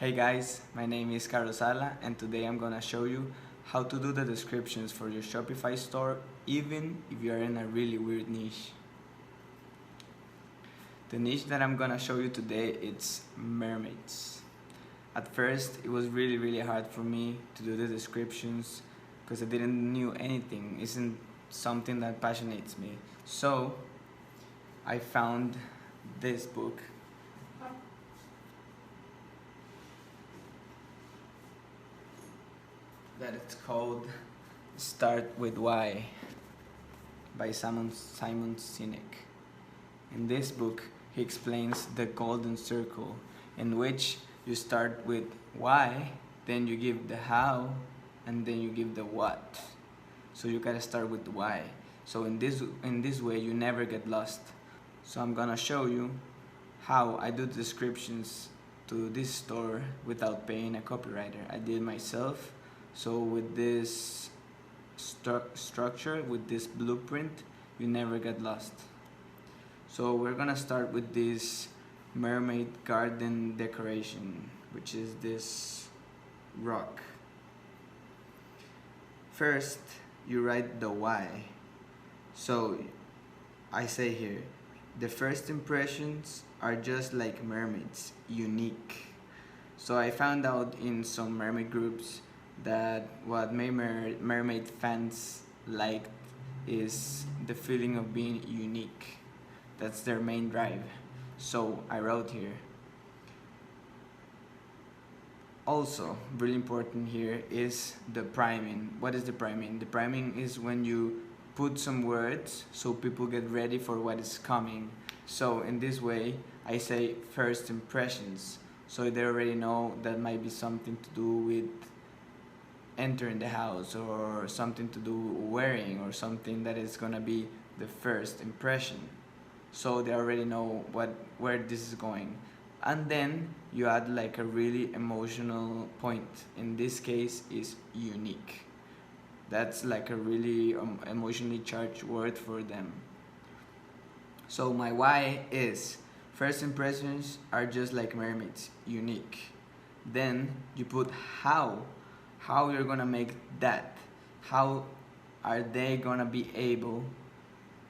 Hey guys, my name is Carlos Sala and today I'm gonna show you how to do the descriptions for your Shopify store even if you are in a really weird niche. The niche that I'm gonna show you today is mermaids. At first it was really hard for me to do the descriptions because I didn't knew anything. It isn't something that passionates me. So I found this book that it's called Start With Why by Simon Sinek. In this book, he explains the golden circle in which you start with why, then you give the how, and then you give the what. So you gotta start with the why. So in this way, you never get lost. So I'm gonna show you how I do the descriptions to this store without paying a copywriter. I did it myself. So with this structure, with this blueprint, you never get lost. So we're gonna start with this mermaid garden decoration, which is this rock. First, you write the why. So I say here, the first impressions are just like mermaids, unique. So I found out in some mermaid groups that what mermaid fans liked is the feeling of being unique. That's their main drive. So I wrote here. Also, really important here is the priming. What is the priming? The priming is when you put some words so people get ready for what is coming. So in this way, I say first impressions. So they already know that might be something to do with entering the house or something to do wearing or something that is gonna be the first impression. So they already know where this is going. And then you add like a really emotional point. In this case is unique. That's like a really emotionally charged word for them. So my why is first impressions are just like mermaids, unique. Then you put how you're gonna make that. How are they gonna be able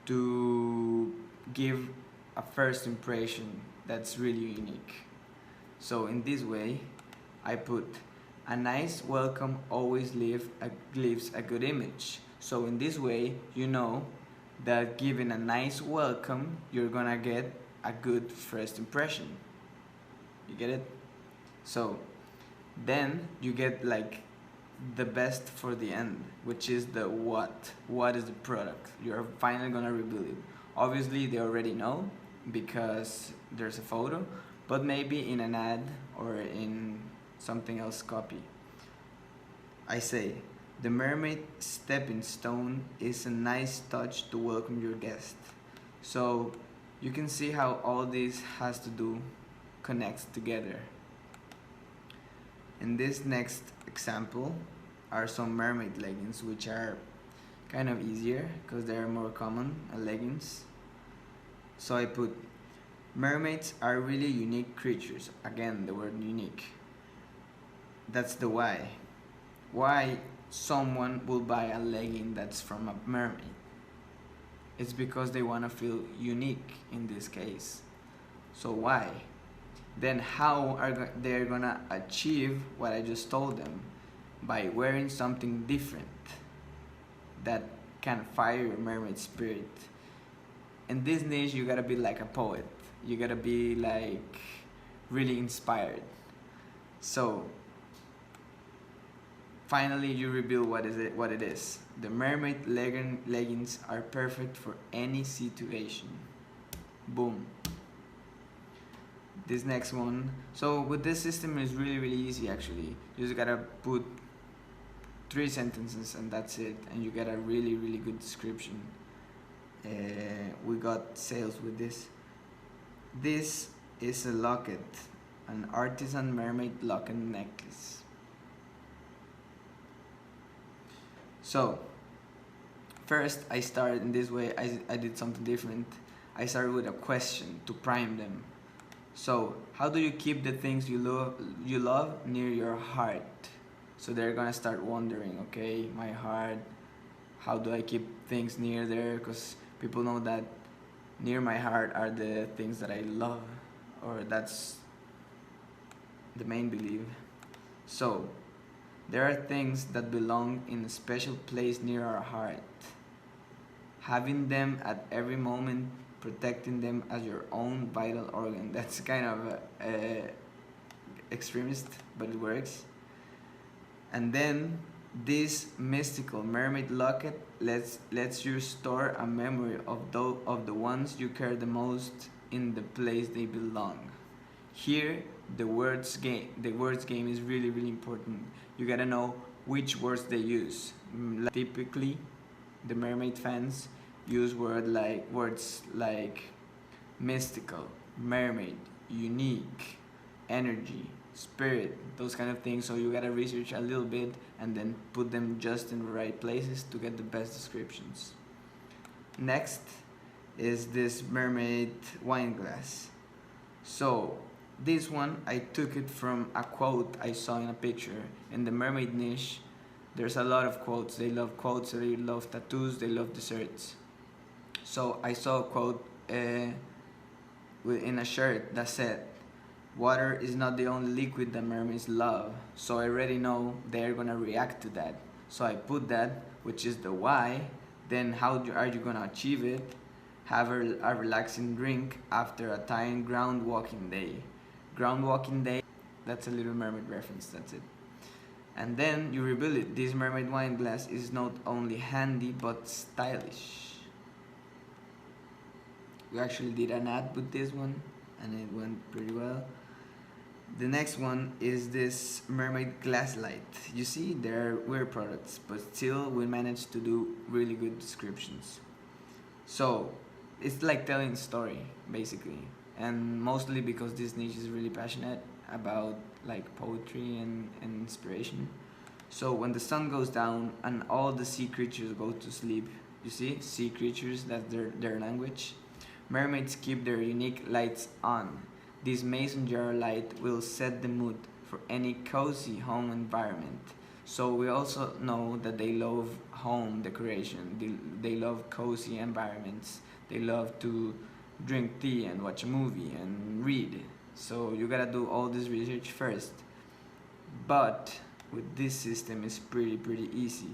to give a first impression that's really unique? So in this way, I put a nice welcome always leaves a good image. So in this way, you know that giving a nice welcome, you're gonna get a good first impression. You get it? So then you get like the best for the end, which is the what. What is the product? You're finally gonna reveal it. Obviously they already know because there's a photo, but maybe in an ad or in something else copy. I say, the mermaid stepping stone is a nice touch to welcome your guest. So you can see how all this has to do connects together. In this next example are some mermaid leggings, which are kind of easier because they're more common leggings. So I put, mermaids are really unique creatures. Again, the word unique. That's the why. Why someone will buy a legging that's from a mermaid? It's because they want to feel unique in this case. So why? Then how are they gonna achieve what I just told them? By wearing something different that can fire your mermaid spirit. In this niche, you gotta be like a poet. You gotta be like really inspired. So finally, you reveal what it is. The mermaid leggings are perfect for any situation. Boom. This next one, so with this system is really easy actually. You just gotta put 3 sentences and that's it, and you get a really good description. We got sales with this. This is a locket, an artisan mermaid locket necklace. So first I started in this way. I did something different. I started with a question to prime them. So how do you keep the things you love near your heart? So they're gonna start wondering, okay, my heart, how do I keep things near there? Because people know that near my heart are the things that I love, or that's the main belief. So there are things that belong in a special place near our heart. Having them at every moment, protecting them as your own vital organ. That's kind of extremist, but it works. And then this mystical mermaid locket lets you store a memory of the ones you care the most in the place they belong. Here, the words game is really important. You gotta know which words they use. Typically, the mermaid fans use words like mystical, mermaid, unique, energy, spirit, those kind of things. So you gotta research a little bit and then put them just in the right places to get the best descriptions. Next is this mermaid wine glass. So this one I took it from a quote I saw in a picture. In the mermaid niche, there's a lot of quotes. They love quotes, they love tattoos, they love desserts. So I saw a quote in a shirt that said, "Water is not the only liquid that mermaids love." So I already know they're gonna react to that. So I put that, which is the why. Then are you gonna achieve it? Have a relaxing drink after a tiring ground walking day. Ground walking day, that's a Little Mermaid reference, that's it. And then you reveal it. This mermaid wine glass is not only handy but stylish. We actually did an ad with this one and it went pretty well. The next one is this mermaid glass light. You see, they're weird products, but still we managed to do really good descriptions. So it's like telling a story basically, and mostly because this niche is really passionate about like poetry and inspiration. So when the sun goes down and all the sea creatures go to sleep, you see, sea creatures, that's their language. Mermaids keep their unique lights on. This mason jar light will set the mood for any cozy home environment. So we also know that they love home decoration. They love cozy environments. They love to drink tea and watch a movie and read. So you gotta do all this research first. But with this system, it's pretty easy.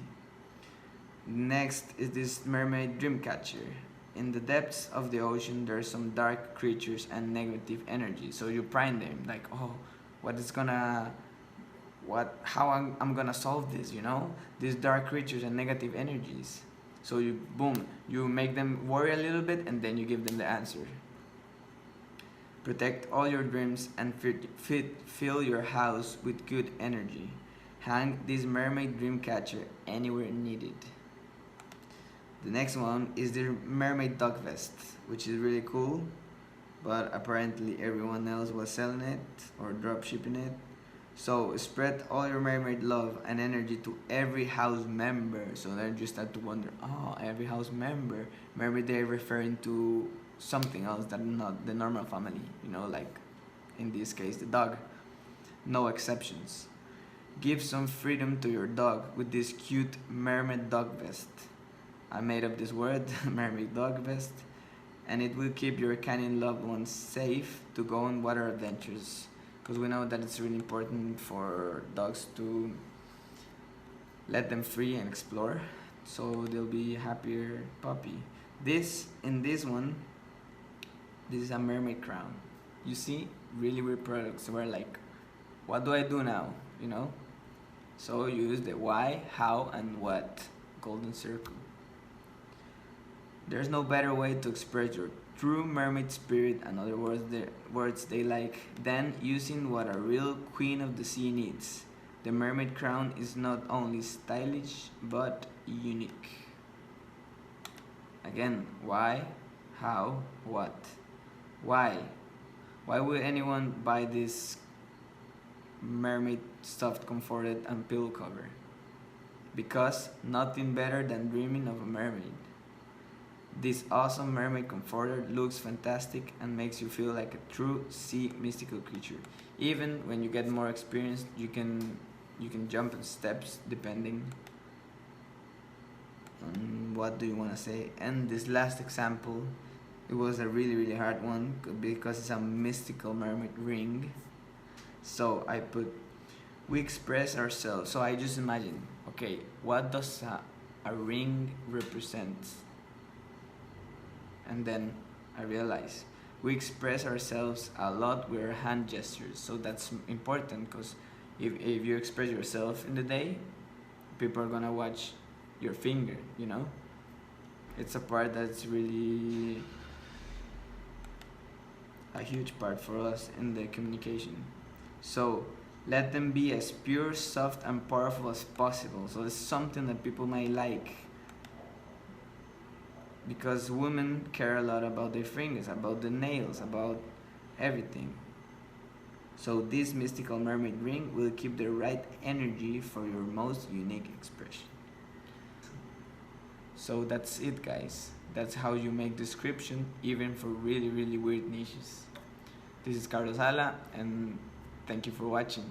Next is this mermaid dreamcatcher. In the depths of the ocean, there are some dark creatures and negative energy. So you prime them, like, oh, what is gonna, how I'm gonna solve this? These dark creatures and negative energies. So you make them worry a little bit, and then you give them the answer. Protect all your dreams and fill your house with good energy. Hang this mermaid dreamcatcher anywhere needed. The next one is the mermaid dog vest, which is really cool, but apparently everyone else was selling it or drop shipping it. So spread all your mermaid love and energy to every house member. So then you start to wonder, oh, every house member. Maybe they're referring to something else that not the normal family, like in this case the dog. No exceptions. Give some freedom to your dog with this cute mermaid dog vest. I made up this word, mermaid dog vest, and it will keep your canine loved ones safe to go on water adventures. Because we know that it's really important for dogs to let them free and explore, so they'll be a happier puppy. In this one, this is a mermaid crown. You see, really weird products. We're like, what do I do now? So use the why, how, and what. Golden circle. There's no better way to express your true mermaid spirit, and other words they like, than using what a real queen of the sea needs. The mermaid crown is not only stylish but unique. Again, why, how, what? Why? Why would anyone buy this mermaid stuffed comforted and pillow cover? Because nothing better than dreaming of a mermaid. This awesome mermaid comforter looks fantastic and makes you feel like a true sea mystical creature. Even when you get more experienced, you can jump in steps depending on what do you want to say. And this last example, it was a really hard one because it's a mystical mermaid ring. So I put, we express ourselves. So I just imagine, okay, what does a ring represent? And then I realize we express ourselves a lot with our hand gestures. So that's important because if you express yourself in the day, people are gonna watch your finger, you know? It's a part that's really a huge part for us in the communication. So let them be as pure, soft, and powerful as possible. So it's something that people might like, because women care a lot about their fingers, about the nails, about everything. So this mystical mermaid ring will keep the right energy for your most unique expression. So that's it, guys. That's how you make description even for really weird niches. This is Carlos Ala, and thank you for watching.